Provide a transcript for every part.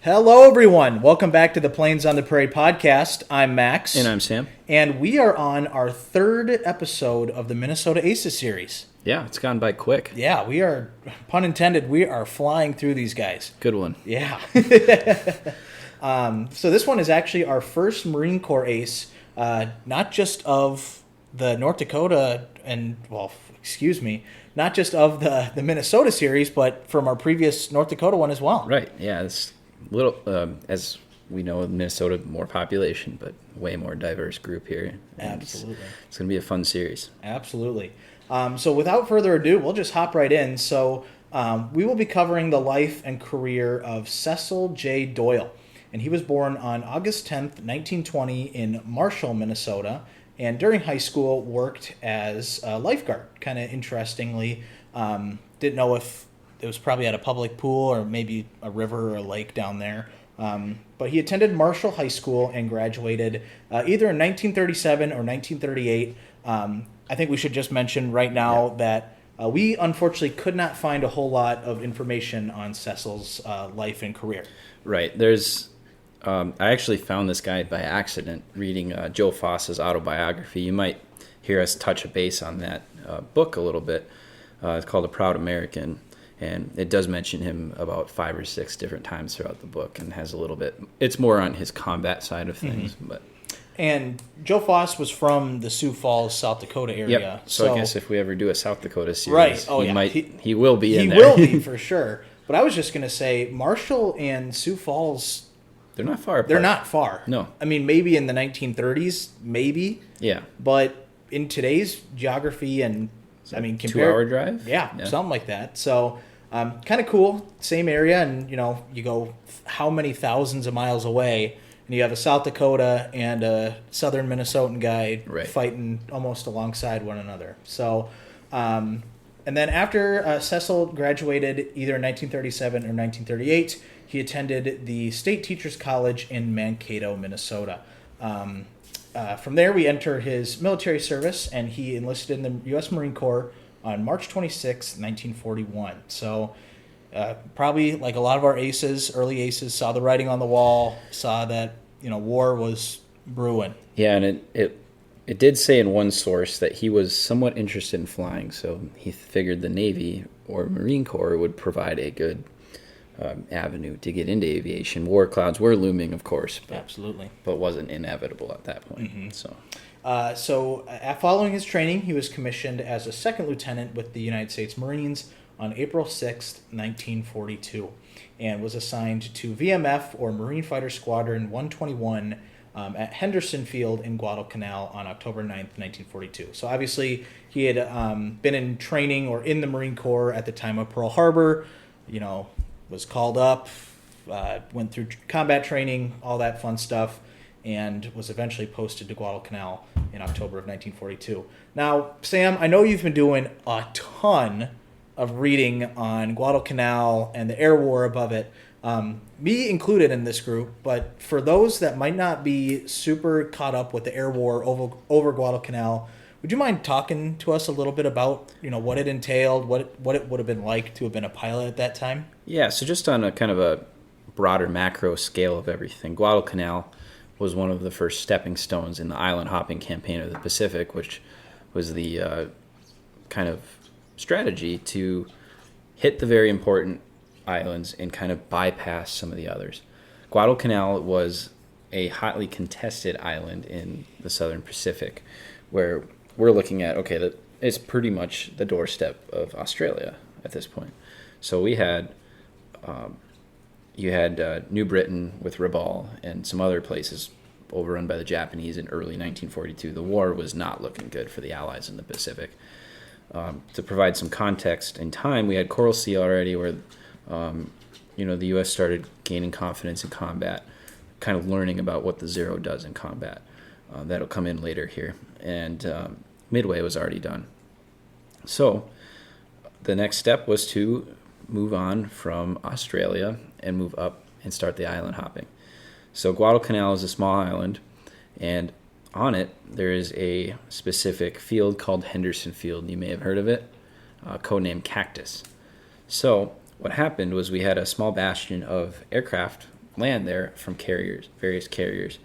Hello, everyone. Welcome back to the Plains on the Prairie podcast. I'm Max. And I'm Sam. And we are on our third episode of the Minnesota Aces series. Yeah, it's gone by quick. Yeah, we are, pun intended, we are flying through these guys. Good one. Yeah. So this one is actually our first Marine Corps ace, not just of the North Dakota not just of the Minnesota series, but from our previous North Dakota one as well. Right. Yeah, it's a little, as we know, Minnesota, more population, but way more diverse group here. And Absolutely. It's going to be a fun series. Absolutely. So without further ado, we'll just hop right in. So we will be covering the life and career of Cecil J. Doyle. And he was born on August 10th, 1920 in Marshall, Minnesota. And during high school, worked as a lifeguard. Kind of interestingly, didn't know if it was probably at a public pool or maybe a river or a lake down there. But he attended Marshall High School and graduated either in 1937 or 1938. I think we should just mention right now that we unfortunately could not find a whole lot of information on Cecil's life and career. Right. There's, I actually found this guy by accident reading Joe Foss's autobiography. You might hear us touch a base on that book a little bit. It's called A Proud American. And it does mention him about 5 or 6 different times throughout the book and has a little bit, it's more on his combat side of things. Mm-hmm. And Joe Foss was from the Sioux Falls, South Dakota area. Yep. So I guess if we ever do a South Dakota series, right. Oh, he will be in there. He will be, for sure. But I was just going to say, Marshall and Sioux Falls, they're not far apart. They're not far. No. I mean, maybe in the 1930s, maybe. Yeah. But in today's geography and, I mean, 2-hour drive? Yeah, something like that. So, kind of cool. Same area, and, you go how many thousands of miles away, and you have a South Dakota and a southern Minnesotan guy fighting almost alongside one another. So, and then after Cecil graduated either in 1937 or 1938, he attended the State Teachers College in Mankato, Minnesota. From there, we enter his military service, and he enlisted in the U.S. Marine Corps on March 26, 1941. So probably like a lot of our early aces, saw the writing on the wall, saw that, war was brewing. Yeah, and it did say in one source that he was somewhat interested in flying, so he figured the Navy or Marine Corps would provide a good avenue to get into aviation. War clouds were looming, of course. Absolutely. But wasn't inevitable at that point. Mm-hmm. So following his training, he was commissioned as a second lieutenant with the United States Marines on April 6, 1942, and was assigned to VMF, or Marine Fighter Squadron 121, at Henderson Field in Guadalcanal on October 9th, 1942. So obviously he had been in training or in the Marine Corps at the time of Pearl Harbor, was called up, went through combat training, all that fun stuff, and was eventually posted to Guadalcanal in October of 1942. Now, Sam, I know you've been doing a ton of reading on Guadalcanal and the air war above it, me included in this group, but for those that might not be super caught up with the air war over Guadalcanal, would you mind talking to us a little bit about, what it entailed, what it would have been like to have been a pilot at that time? Yeah, so just on a kind of a broader macro scale of everything, Guadalcanal was one of the first stepping stones in the island hopping campaign of the Pacific, which was the kind of strategy to hit the very important islands and kind of bypass some of the others. Guadalcanal was a hotly contested island in the southern Pacific, where we're looking at, it's pretty much the doorstep of Australia at this point. So we had, you had New Britain with Rabaul and some other places overrun by the Japanese in early 1942. The war was not looking good for the Allies in the Pacific. To provide some context in time, we had Coral Sea already, where the U.S. started gaining confidence in combat, kind of learning about what the Zero does in combat. That'll come in later here. And Midway was already done. So the next step was to move on from Australia and move up and start the island hopping. So Guadalcanal is a small island, and on it there is a specific field called Henderson Field. You may have heard of it, codenamed Cactus. So what happened was we had a small bastion of aircraft land there from various carriers,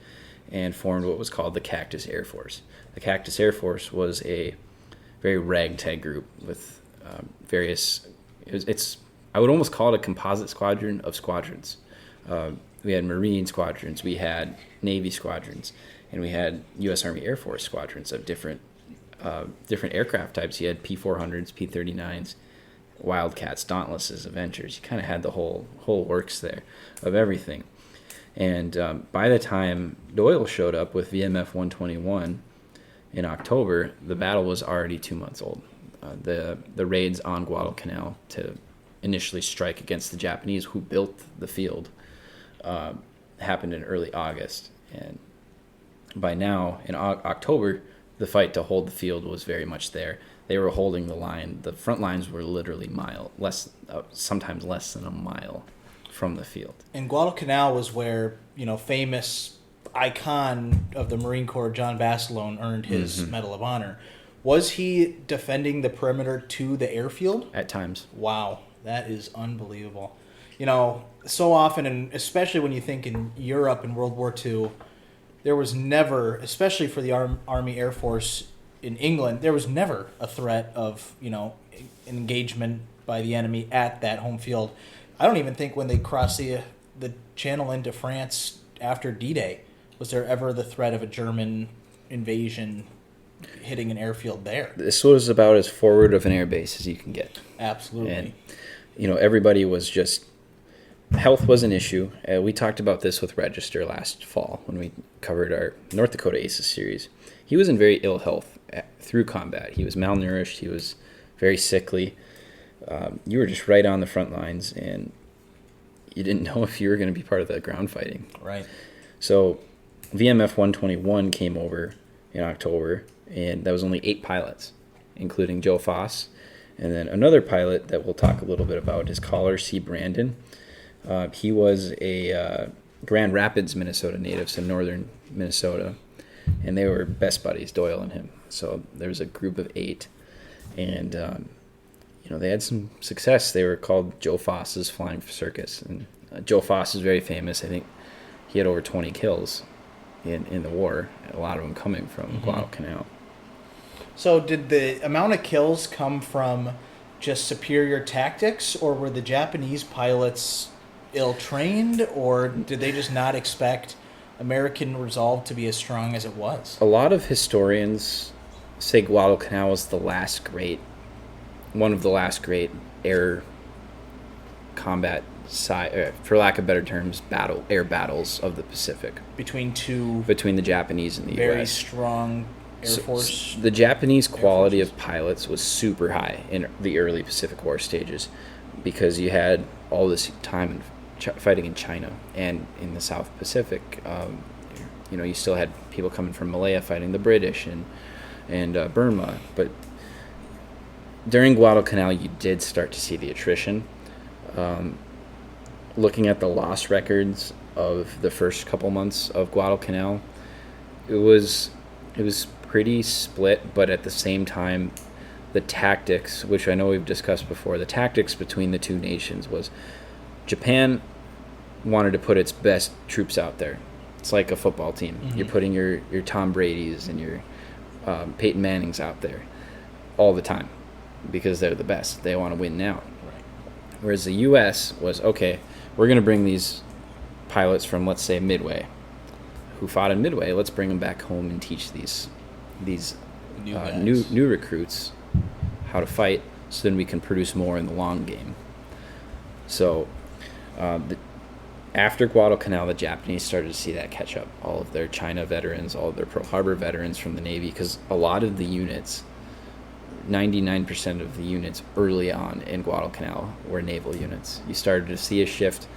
and formed what was called the Cactus Air Force. The Cactus Air Force was a very ragtag group with various. I would almost call it a composite squadron of squadrons. We had Marine squadrons, we had Navy squadrons, and we had U.S. Army Air Force squadrons of different aircraft types. You had P-400s, P-39s, Wildcats, Dauntlesses, Avengers. You kind of had the whole works there of everything. And by the time Doyle showed up with VMF 121 in October, the battle was already 2 months old. The raids on Guadalcanal to initially strike against the Japanese who built the field happened in early August. And by now, in October, the fight to hold the field was very much there. They were holding the line. The front lines were literally sometimes less than a mile from the field. And Guadalcanal was where, famous icon of the Marine Corps, John Basilone, earned his Medal of Honor. Was he defending the perimeter to the airfield? At times. Wow, that is unbelievable. So often, and especially when you think in Europe in World War II, there was never, especially for the Army Air Force in England, there was never a threat of, engagement by the enemy at that home field. I don't even think when they crossed the channel into France after D-Day, was there ever the threat of a German invasion hitting an airfield there. This was about as forward of an air base as you can get. Absolutely. And, everybody was just, health was an issue. We talked about this with Register last fall when we covered our North Dakota Aces series. He was in very ill health through combat. He was malnourished. He was very sickly. You were just right on the front lines, and you didn't know if you were going to be part of the ground fighting. Right. So VMF 121 came over in October, and that was only 8 pilots, including Joe Foss. And then another pilot that we'll talk a little bit about is Caller C. Brandon. He was a Grand Rapids, Minnesota native, so northern Minnesota, and they were best buddies, Doyle and him. So there was a group of 8, and they had some success. They were called Joe Foss's Flying Circus, and Joe Foss is very famous. I think he had over 20 kills in the war, a lot of them coming from Guadalcanal. So did the amount of kills come from just superior tactics, or were the Japanese pilots ill-trained, or did they just not expect American resolve to be as strong as it was? A lot of historians say Guadalcanal was one of the last great air combat, for lack of better terms, air battles of the Pacific. Between the Japanese and the very U.S. strong Air Force. The Japanese quality of pilots was super high in the early Pacific War stages, because you had all this time fighting in China and in the South Pacific. You still had people coming from Malaya fighting the British and Burma, but during Guadalcanal you did start to see the attrition. Looking at the loss records of the first couple months of Guadalcanal, it was pretty split, but at the same time, the tactics, which I know we've discussed before, the tactics between the two nations was Japan wanted to put its best troops out there. It's like a football team. Mm-hmm. You're putting your Tom Brady's and your Peyton Manning's out there all the time because they're the best. They want to win now. Right. Whereas the U.S. was, okay, we're going to bring these pilots from, let's say, Midway, who fought in Midway. Let's bring them back home and teach these new recruits how to fight, so then we can produce more in the long game. So after Guadalcanal, the Japanese started to see that catch up. All of their China veterans, all of their Pearl Harbor veterans from the Navy, because a lot of the units, 99% of the units early on in Guadalcanal were naval units. You started to see a shift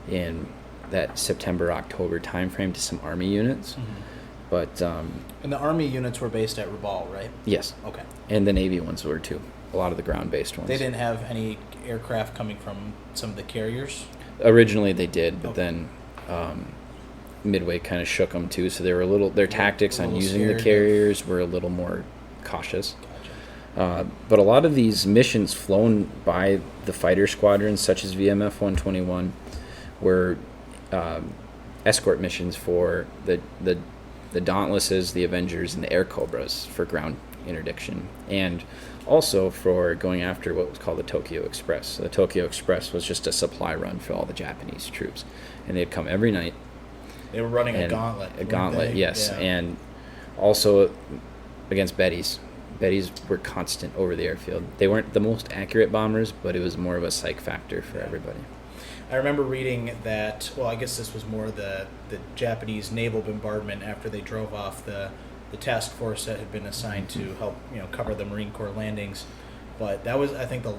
in that September-October timeframe to some Army units. Mm-hmm. But and the Army units were based at Rabaul, right? Yes. Okay. And the Navy ones were too. A lot of the ground-based ones. They didn't have any aircraft coming from some of the carriers? Originally they did, but then Midway kind of shook them too. So they were their tactics on using the carriers were a little more cautious. Gotcha. But a lot of these missions flown by the fighter squadrons, such as VMF 121, were escort missions for the Dauntlesses, the Avengers, and the Air Cobras for ground interdiction, and also for going after what was called the Tokyo Express. So the Tokyo Express was just a supply run for all the Japanese troops, and they'd come every night. They were running a gauntlet. A gauntlet, yes, yeah. And also against Bettys. Bettys were constant over the airfield. They weren't the most accurate bombers, but it was more of a psych factor for everybody. I remember reading that, well, I guess this was more the Japanese naval bombardment after they drove off the task force that had been assigned to help, cover the Marine Corps landings. But that was, I think, the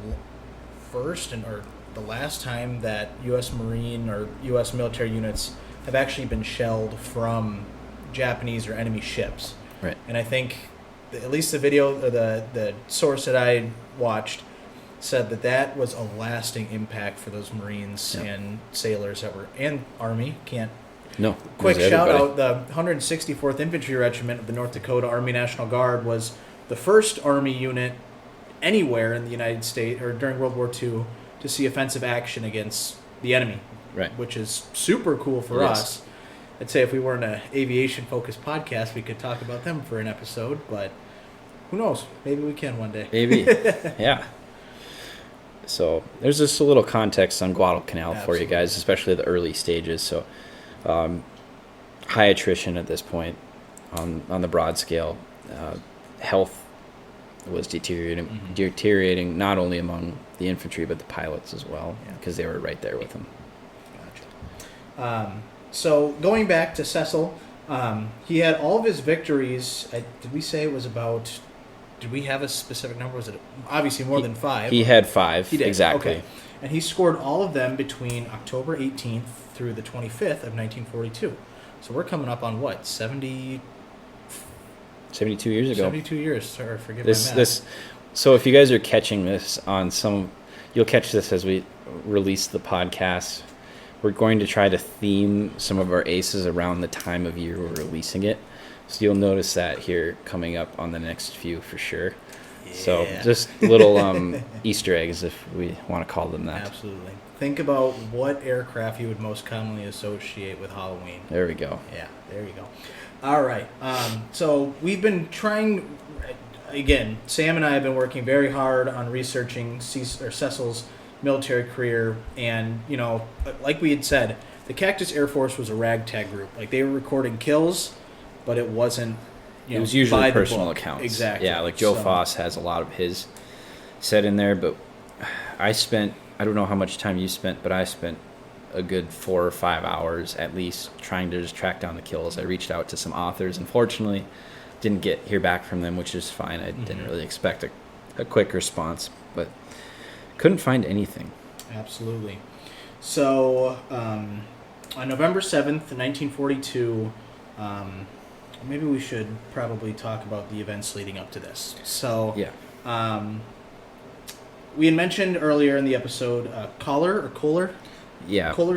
first or the last time that U.S. Marine or U.S. military units have actually been shelled from Japanese or enemy ships. Right. And I think, at least the video, or the source that I watched, said that was a lasting impact for those Marines and sailors and Army. Quick shout out, the 164th Infantry Regiment of the North Dakota Army National Guard was the first Army unit anywhere in the United States or during World War II to see offensive action against the enemy, right? Which is super cool for us. I'd say if we weren't an aviation-focused podcast, we could talk about them for an episode, but who knows? Maybe we can one day. Maybe, yeah. So there's just a little context on Guadalcanal for you guys, especially the early stages. So high attrition at this point on the broad scale. Health was deteriorating not only among the infantry but the pilots as well, because they were right there with them. Gotcha. So going back to Cecil, he had all of his victories. Did we say it was about? Did we have a specific number? Was it obviously more than 5? He had 5. He did. Exactly. Okay. And he scored all of them between October 18th through the 25th of 1942. So we're coming up on what, 72 years ago. 72 years. Sorry, forgive my math. So if you guys are catching this on you'll catch this as we release the podcast. We're going to try to theme some of our aces around the time of year we're releasing it. So you'll notice that here coming up on the next few for sure. Yeah. So just little Easter eggs, if we want to call them that. Absolutely. Think about what aircraft you would most commonly associate with Halloween. There we go. Yeah, there you go. All right. So we've been trying, again, Sam and I have been working very hard on researching Cecil's military career. And, like we had said, the Cactus Air Force was a ragtag group. Like, they were recording kills, but it wasn't, it was usually personal accounts. Exactly. Yeah, like Joe Foss has a lot of his set in there, but I don't know how much time you spent, but I spent a good 4 or 5 hours at least trying to just track down the kills. I reached out to some authors. Unfortunately, didn't hear back from them, which is fine. I didn't really expect a quick response, but couldn't find anything. Absolutely. So on November 7th, 1942, maybe we should probably talk about the events leading up to this. So we had mentioned earlier in the episode Kohler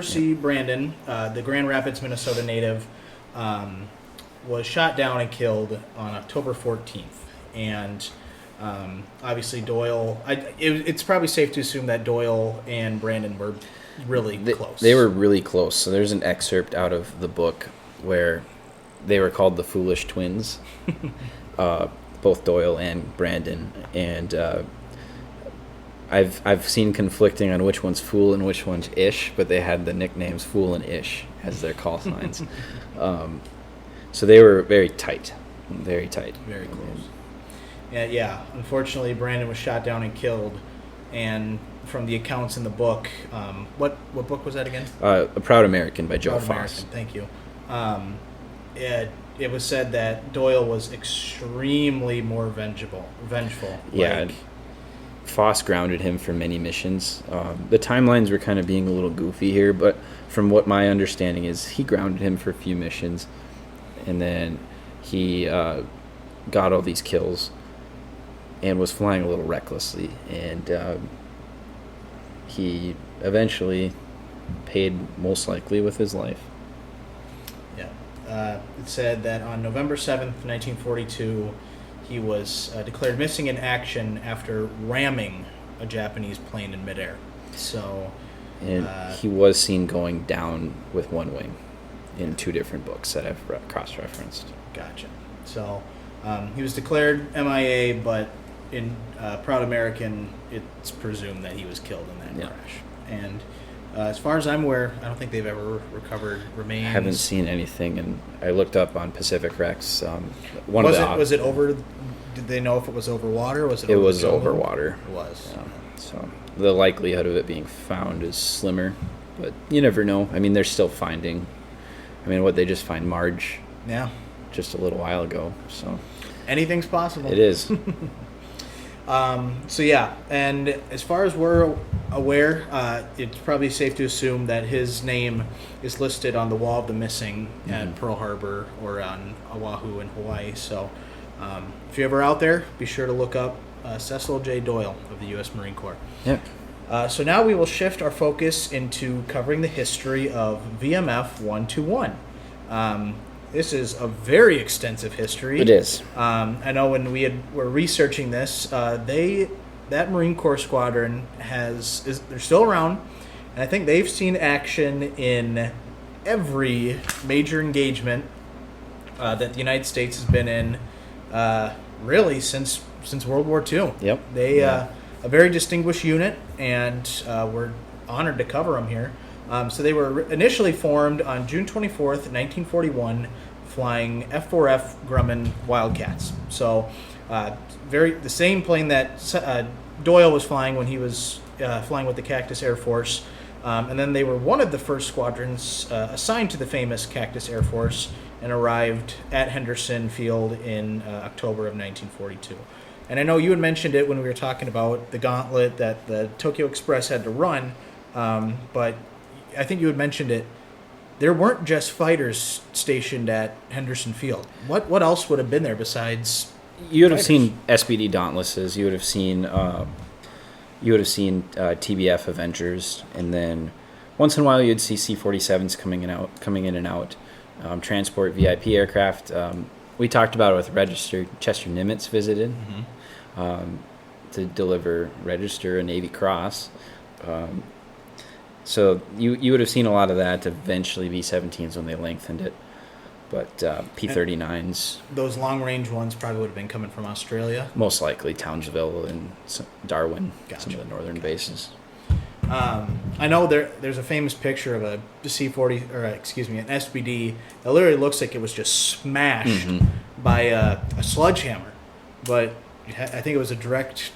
C. Brandon, the Grand Rapids, Minnesota native, was shot down and killed on October 14th. And obviously Doyle, it's probably safe to assume that Doyle and Brandon were really close. They were really close. So there's an excerpt out of the book where they were called the Foolish Twins, both Doyle and Brandon. And I've seen conflicting on which one's Fool and which one's Ish, but they had the nicknames Fool and Ish as their call signs. So they were very tight. Very tight. Very close. Yeah. Unfortunately, Brandon was shot down and killed. And from the accounts in the book, what book was that again? A Proud American by Joe Foss. American, thank you. It was said that Doyle was extremely more vengeful. Yeah. Foss grounded him for many missions. The timelines were kind of being a little goofy here, but from what my understanding is, he grounded him for a few missions, and then he got all these kills and was flying a little recklessly, and he eventually paid most likely with his life. Yeah. It said that on November 7th, 1942, he was declared missing in action after ramming a Japanese plane in midair. So And he was seen going down with one wing in 2 different books that I've cross-referenced. Gotcha. So he was declared MIA, but in Proud American, it's presumed that he was killed in that crash. And as far as I'm aware, I don't think they've ever recovered remains. I haven't seen anything, and I looked up on Pacific Rex. Was it over? Did they know if it was over water? It was over water. It was. Yeah. So the likelihood of it being found is slimmer, but you never know. I mean, they're still finding. I mean, they just find Marge? Yeah. Just a little while ago. So anything's possible. It is. So yeah, and as far as we're aware, it's probably safe to assume that his name is listed on the Wall of the Missing at Pearl Harbor or on Oahu in Hawaii. So if you're ever out there, be sure to look up Cecil J. Doyle of the U.S. Marine Corps. Yeah. So now we will shift our focus into covering the history of VMF 121. This is a very extensive history. It is. I know when were researching this, that Marine Corps squadron they're still around, and I think they've seen action in every major engagement that the United States has been in, really since World War II. Yep. They a very distinguished unit, and we're honored to cover them here. So they were initially formed on June 24th, 1941, flying F-4F Grumman Wildcats. So the same plane that Doyle was flying when he was flying with the Cactus Air Force. And then they were one of the first squadrons assigned to the famous Cactus Air Force and arrived at Henderson Field in October of 1942. And I know you had mentioned it when we were talking about the gauntlet that the Tokyo Express had to run, but I think you had mentioned it. There weren't just fighters stationed at Henderson Field. What else would have been there besides? You would have seen SBD Dauntlesses. You would have seen TBF Avengers, and then once in a while you'd see C-47s coming in and out. Transport VIP aircraft. We talked about it with Register. Chester Nimitz visited to deliver Register a Navy Cross. So you would have seen a lot of that, eventually B-17s when they lengthened it. But P-39s... Those long-range ones probably would have been coming from Australia? Most likely Townsville and Darwin, Gotcha. some of the northern bases. I know there's a famous picture of a C-40, or an SBD that literally looks like it was just smashed by a sledgehammer. But I think it was a direct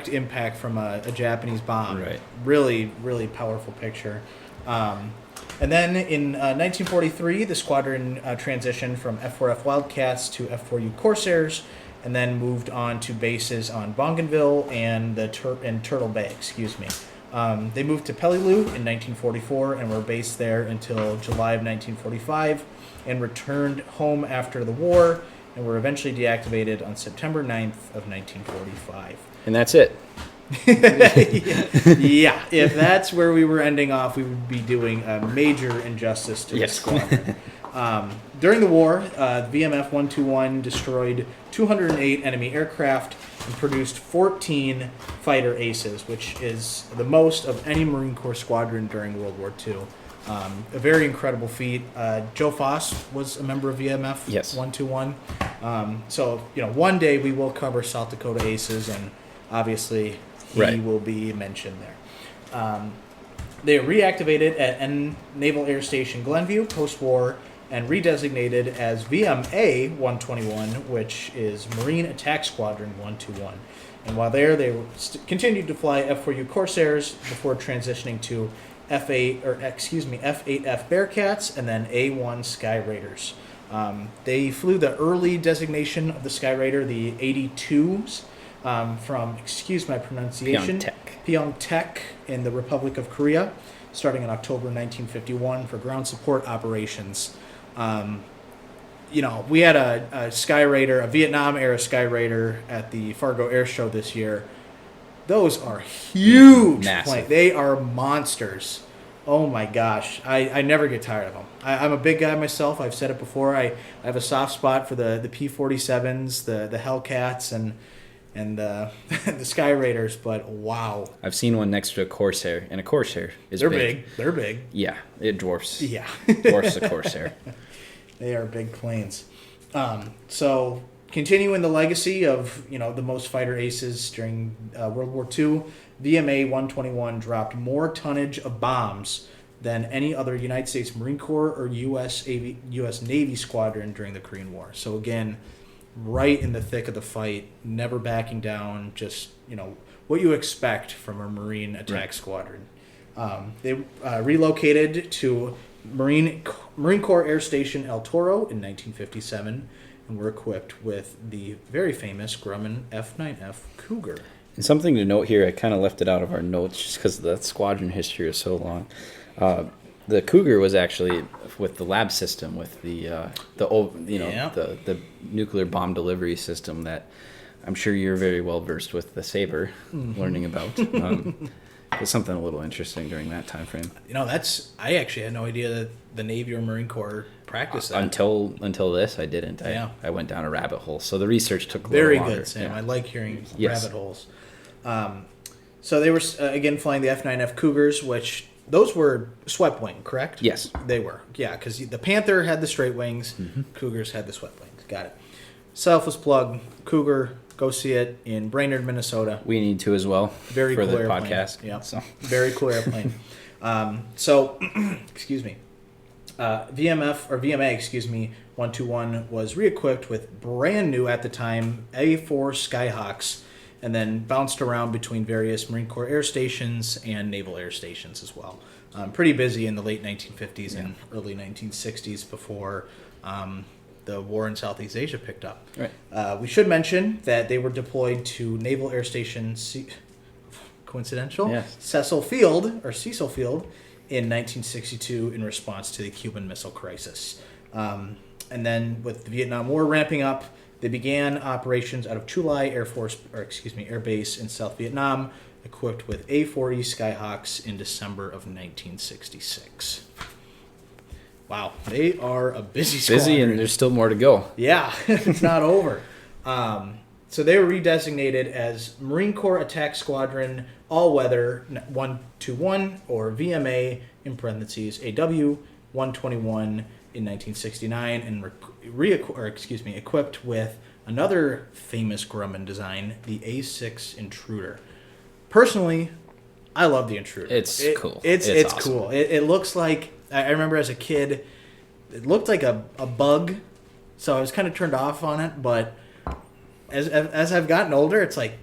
impact from a Japanese bomb. Right. Really, really powerful picture. And then in 1943, the squadron transitioned from F-4F Wildcats to F-4U Corsairs, and then moved on to bases on Bougainville and Turtle Bay. They moved to Peleliu in 1944 and were based there until July of 1945, and returned home after the war, and were eventually deactivated on September 9th of 1945. And that's it. Yeah, if that's where we were ending off, we would be doing a major injustice to the squadron. During the war, VMF 121 destroyed 208 enemy aircraft and produced 14 fighter aces, which is the most of any Marine Corps squadron during World War II. A very incredible feat. Joe Foss was a member of VMF 121. So, one day we will cover South Dakota aces, and obviously he will be mentioned there. They were reactivated at Naval Air Station Glenview post-war and redesignated as VMA 121, which is Marine Attack Squadron 121. And while there, they continued to fly F-4U Corsairs before transitioning to F-8F Bearcats and then A-1 Sky Raiders. They flew the early designation of the Sky Raider, the 82s, from, excuse my pronunciation, Pyeongtaek in the Republic of Korea, starting in October 1951 for ground support operations. We had a Sky Raider, a Vietnam-era Sky Raider at the Fargo Air Show this year. Those are huge planes. They are monsters. Oh my gosh. I never get tired of them. I'm a big guy myself. I've said it before. I have a soft spot for the P-47s, the Hellcats, and and the Sky Raiders, but wow. I've seen one next to a Corsair, and a Corsair is They're big. They're big. Yeah, it dwarfs. Yeah. Dwarfs the Corsair. They are big planes. So continuing the legacy of the most fighter aces during World War II, VMA 121 dropped more tonnage of bombs than any other United States Marine Corps or U.S. Navy squadron during the Korean War. So again, right in the thick of the fight, never backing down, just what you expect from a Marine attack squadron. They relocated to Marine Corps Air Station El Toro in 1957 and were equipped with the very famous Grumman F-9F Cougar. And something to note here, I kind of left it out of our notes just because the squadron history is so long. The Cougar was actually with the lab system, with the nuclear bomb delivery system that I'm sure you're very well versed with the Sabre, learning about. It's something a little interesting during that time frame. I actually had no idea that the Navy or Marine Corps practiced that. Until this, I didn't. I went down a rabbit hole. So the research took a little longer. Very good, Sam. Yeah. I like hearing rabbit holes. So they were, again, flying the F-9F Cougars, which those were swept wing, correct? Yes. They were. Yeah, because the Panther had the straight wings. Cougars had the swept wings. Got it. Selfless plug. Cougar. Go see it in Brainerd, Minnesota. We need to as well. Very for cool the airplane. Podcast. Yeah. So. Very cool airplane. So, excuse me. VMA 121 was re-equipped with brand new at the time A4 Skyhawks, and then bounced around between various Marine Corps air stations and naval air stations as well. Pretty busy in the late 1950s and early 1960s before the war in Southeast Asia picked up. Right. We should mention that they were deployed to Naval Air Station coincidental? Yes. Cecil Field in 1962 in response to the Cuban Missile Crisis. And then with the Vietnam War ramping up, they began operations out of Tu Lai Air Base in South Vietnam, equipped with A-40 Skyhawks in December of 1966. Wow, they are a busy squadron. Busy, and there's still more to go. Yeah, it's not over. So they were redesignated as Marine Corps Attack Squadron All-Weather 121, or VMA, in parentheses, AW 121 in 1969, and equipped with another famous Grumman design, the A6 Intruder. Personally, I love the Intruder. It's cool. It's awesome. Cool. It looks like, I remember as a kid, it looked like a bug, so I was kind of turned off on it, but as I've gotten older, it's like,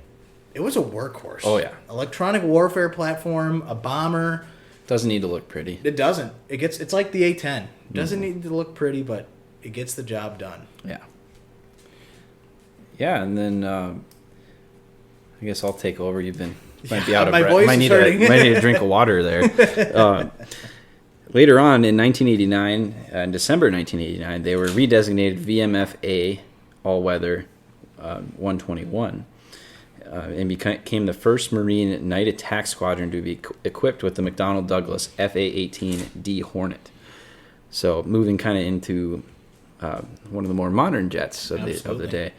it was a workhorse. Oh, yeah. Electronic warfare platform, a bomber. Doesn't need to look pretty. It doesn't. It's like the A-10. It doesn't need to look pretty, but it gets the job done. Yeah. Yeah, and then I guess I'll take over. You might be out of breath. Might need a drink of water there. Later on in 1989, in December 1989, they were redesignated VMF-A All-Weather 121 and became the first Marine night attack squadron to be equipped with the McDonnell Douglas FA-18D Hornet. So moving kind of into one of the more modern jets of the day.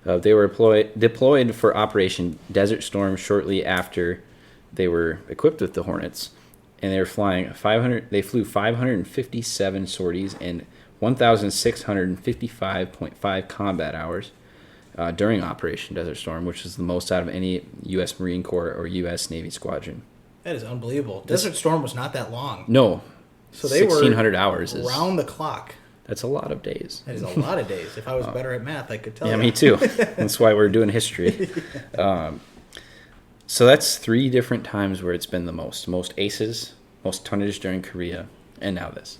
They were deployed for Operation Desert Storm shortly after they were equipped with the Hornets, and they were flying 500. They flew 557 sorties and 1,655.5 combat hours during Operation Desert Storm, which is the most out of any U.S. Marine Corps or U.S. Navy squadron. That is unbelievable. Desert Storm was not that long. No, so they 1,600 hours is round the clock. That's a lot of days. That is a lot of days. If I was better at math, I could tell you. Yeah, me too. That's why we're doing history. So that's 3 different times where it's been the most aces, most tonnage during Korea, and now this.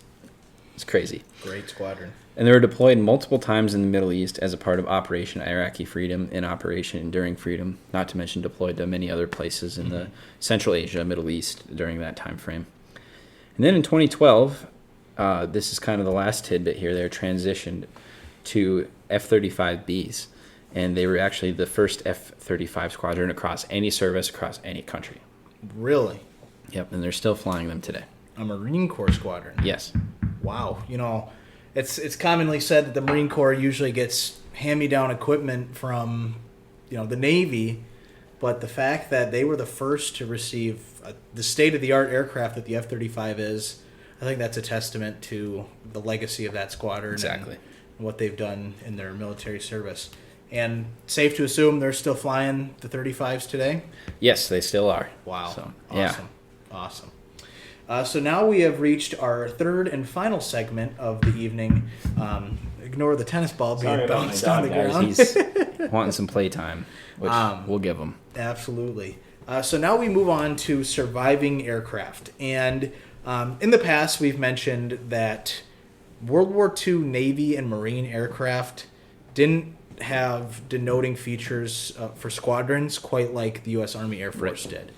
It's crazy. Great squadron. And they were deployed multiple times in the Middle East as a part of Operation Iraqi Freedom and Operation Enduring Freedom, not to mention deployed to many other places in the Central Asia, Middle East during that time frame. And then in 2012, this is kind of the last tidbit here, they were transitioned to F-35Bs. And they were actually the first F-35 squadron across any service, across any country. Really? Yep, and they're still flying them today. A Marine Corps squadron? Yes. Wow. It's commonly said that the Marine Corps usually gets hand-me-down equipment from the Navy, but the fact that they were the first to receive the state-of-the-art aircraft that the F-35 is, I think that's a testament to the legacy of that squadron. Exactly. And what they've done in their military service. And safe to assume they're still flying the 35s today? Yes, they still are. Wow. So, awesome. Yeah. Awesome. So now we have reached our third and final segment of the evening. Ignore the tennis ball being bounced on the ground. He's wanting some playtime, which we'll give him. Absolutely. So now we move on to surviving aircraft. And in the past, we've mentioned that World War II Navy and Marine aircraft didn't have denoting features for squadrons quite like the U.S. Army Air Force did.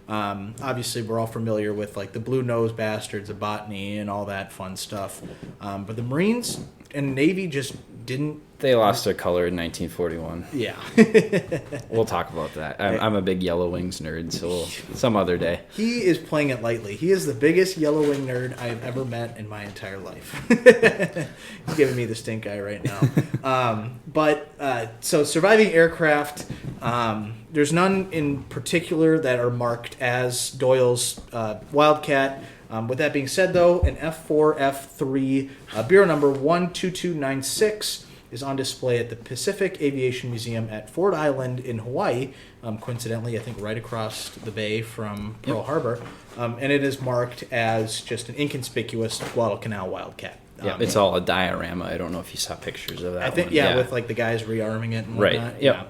Obviously, we're all familiar with like the blue-nosed bastards of botany and all that fun stuff. But the Marines and Navy just didn't. They lost their color in 1941. Yeah. We'll talk about that. I'm a big Yellow Wings nerd, so some other day. He is playing it lightly. He is the biggest Yellow Wing nerd I've ever met in my entire life. He's giving me the stink eye right now. So surviving aircraft, there's none in particular that are marked as Doyle's Wildcat. With that being said, though, an F4, F3, bureau number 12296 is on display at the Pacific Aviation Museum at Ford Island in Hawaii. Coincidentally, I think right across the bay from Pearl Harbor. And it is marked as just an inconspicuous Guadalcanal Wildcat. Yeah, it's all a diorama. I don't know if you saw pictures of that. I think, one. With like the guys rearming it and right. whatnot. Yeah.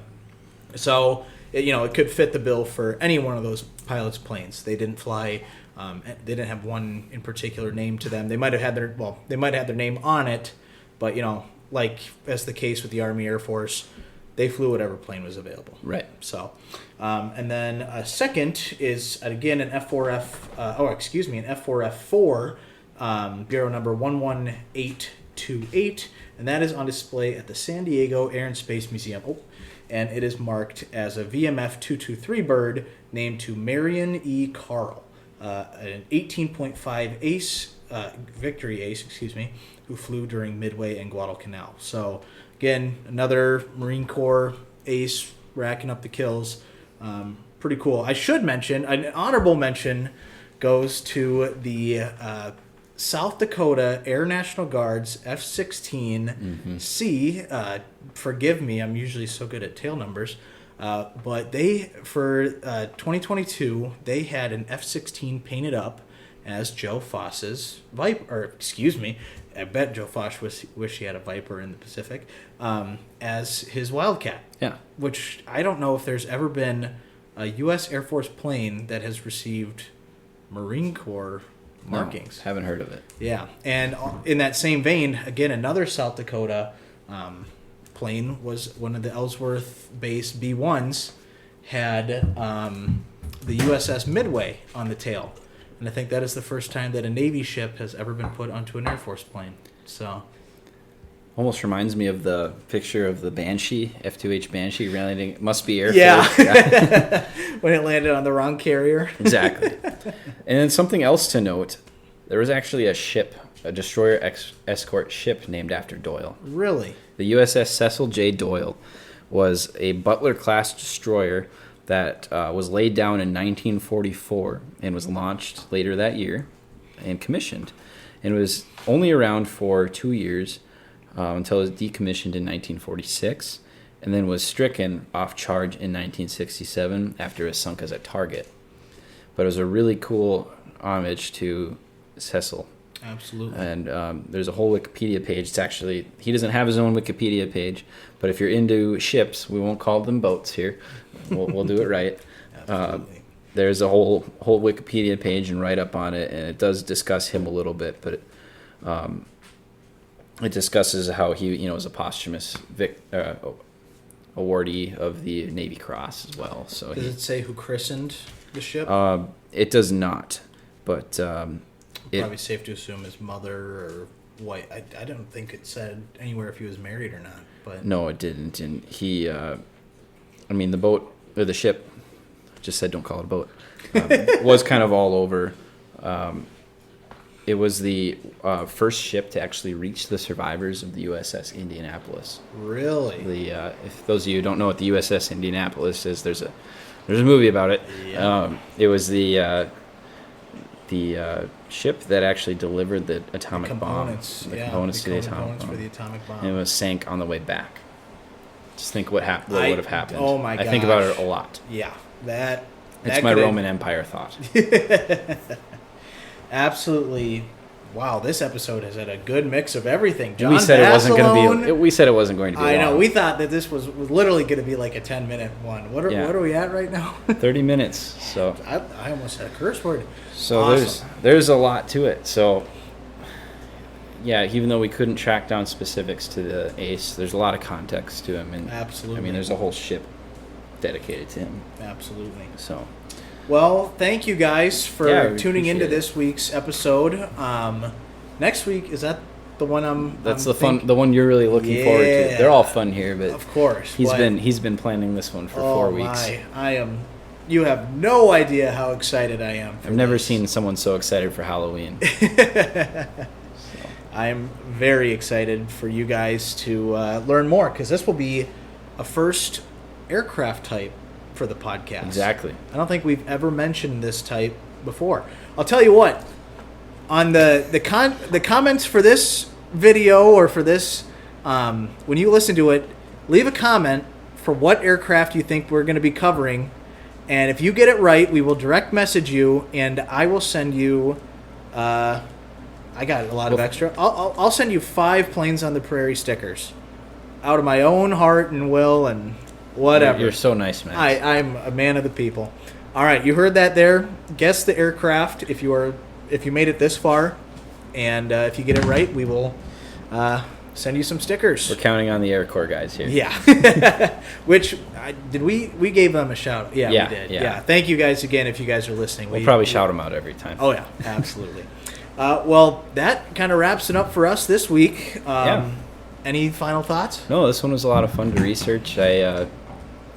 So, it could fit the bill for any one of those pilots' planes. They didn't fly. They didn't have one in particular name to them. They might have had their name on it, but like as the case with the Army Air Force, they flew whatever plane was available. Right. So, and then second is again an F4F4, bureau number 11828, and that is on display at the San Diego Air and Space Museum. And it is marked as a VMF 223 bird named to Marion E. Carl. An 18.5 ace, victory ace, who flew during Midway and Guadalcanal. So, again, another Marine Corps ace racking up the kills. Pretty cool. I should mention, an honorable mention goes to the South Dakota Air National Guard's F-16C. Forgive me, I'm usually so good at tail numbers. But they, for 2022, they had an F-16 painted up as Joe Foss's Viper, I bet Joe Foss wish he had a Viper in the Pacific, as his Wildcat. Yeah. Which I don't know if there's ever been a U.S. Air Force plane that has received Marine Corps markings. No, haven't heard of it. Yeah. And in that same vein, again, another South Dakota plane was one of the Ellsworth base B-1s had the USS Midway on the tail. And I think that is the first time that a Navy ship has ever been put onto an Air Force plane. So, almost reminds me of the picture of the Banshee, F-2H Banshee landing. It must be Air Force. Yeah. When it landed on the wrong carrier. Exactly. And then something else to note, there was actually a destroyer escort ship named after Doyle. Really? The USS Cecil J. Doyle was a Butler-class destroyer that was laid down in 1944 and was launched later that year and commissioned. And was only around for 2 years until it was decommissioned in 1946 and then was stricken off charge in 1967 after it was sunk as a target. But it was a really cool homage to Cecil. Absolutely. And there's a whole Wikipedia page. It's actually, he doesn't have his own Wikipedia page, but if you're into ships, we won't call them boats here. We'll do it right. Absolutely. There's a whole Wikipedia page and write up on it, and it does discuss him a little bit, but it discusses how he, was a posthumous awardee of the Navy Cross as well. So does it say who christened the ship? It does not, but probably safe to assume his mother or wife. I don't think it said anywhere if he was married or not. But no, it didn't. And he, the boat or the ship, just said don't call it a boat, was kind of all over It was the first ship to actually reach the survivors of the USS Indianapolis. Really? If those of you who don't know what the USS Indianapolis is, there's a movie about it. Yeah. It was the ship that actually delivered the atomic bomb. The components to the atomic bomb. For the atomic bomb. And it was sank on the way back. Just think what would have happened. Oh my gosh. I think about it a lot. Yeah, It's my Roman Empire thought. Absolutely. Wow, this episode has had a good mix of everything. John we said it wasn't going to be. We said it wasn't going to be. I know. long. We thought that this was literally going to be like a 10-minute one. What are we at right now? 30 minutes. So I almost said a curse word. So awesome. there's a lot to it. So yeah, even though we couldn't track down specifics to the ace, there's a lot of context to him, and absolutely. I mean, there's a whole ship dedicated to him. Absolutely. So. Well, thank you guys for tuning into it. this week's episode. Next week, is that the one That's the one you're really looking forward to. They're all fun here, but of course he's been planning this one for 4 weeks. You have no idea how excited I am. I've never seen someone so excited for Halloween. I'm very excited for you guys to learn more, because this will be a first aircraft type for the podcast. Exactly. I don't think we've ever mentioned this type before. I'll tell you what, on the comments for this video, or for this, when you listen to it, leave a comment for what aircraft you think we're going to be covering, and if you get it right, we will direct message you, and I will send you, I got a lot of extra. I'll send you 5 Planes on the Prairie stickers out of my own heart and will and whatever. You're so nice, man. I'm a man of the people. All right, you heard that there. Guess the aircraft if you made it this far, and if you get it right, we will send you some stickers. We're counting on the Air Corps guys here. Yeah. Which we gave them a shout. Yeah, we did. Yeah. Thank you guys again if you guys are listening. We'll probably shout them out every time. Oh yeah, absolutely. Well, that kind of wraps it up for us this week. Any final thoughts? No, this one was a lot of fun to research. I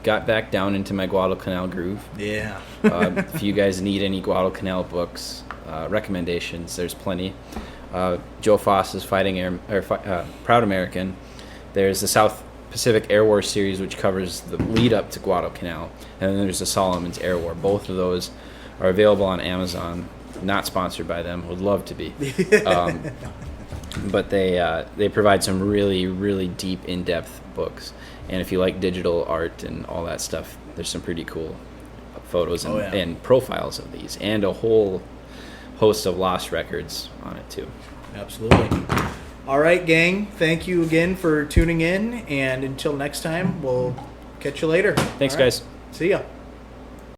got back down into my Guadalcanal groove. Yeah. If you guys need any Guadalcanal books, recommendations, there's plenty. Joe Foss is Proud American. There's the South Pacific Air War series, which covers the lead up to Guadalcanal, and then there's the Solomon's Air War. Both of those are available on Amazon. Not sponsored by them. Would love to be. But they provide some really, really deep, in-depth books. And if you like digital art and all that stuff, there's some pretty cool photos and profiles of these, and a whole host of lost records on it too. Absolutely. All right, gang. Thank you again for tuning in, and until next time, we'll catch you later. Thanks, guys. See ya.